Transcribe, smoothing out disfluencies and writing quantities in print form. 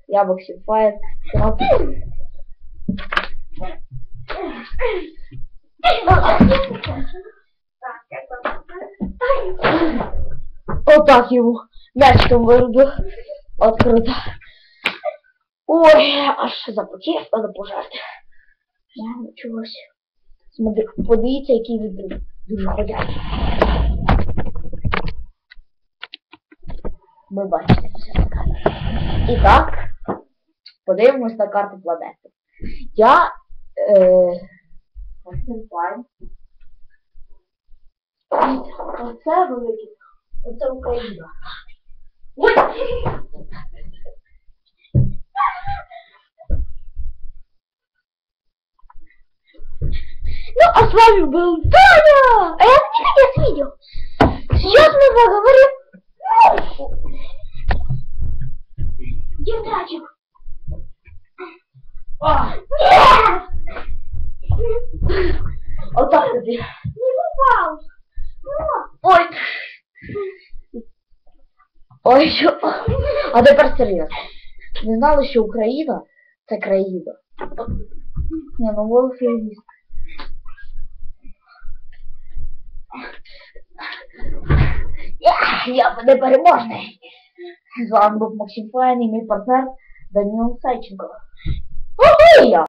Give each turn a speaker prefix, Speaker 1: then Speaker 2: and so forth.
Speaker 1: Я Максим Файн. Отак йому мячиком вирубив. От круто. Ой, аж запотів, треба пожарти. Я чогось. Подивіться, який він дуже ходять. Ми бачите все на карті. І так, подивимось на карту планети. Я оце великий. Оце Україна. Ой! Ну, а с вами был Таня! А я никогда видел. Сейчас мы поговорим. Где мячик? Нет! Вот так вот. Не попал. Ой. Ой, що? А тепер серйозно. Не знали, що Україна – це країна. Ні, ну ви фігіст. Я непереможний. З вами був Максим Файн і мій партнер Даніл Сайченко. Ого, я!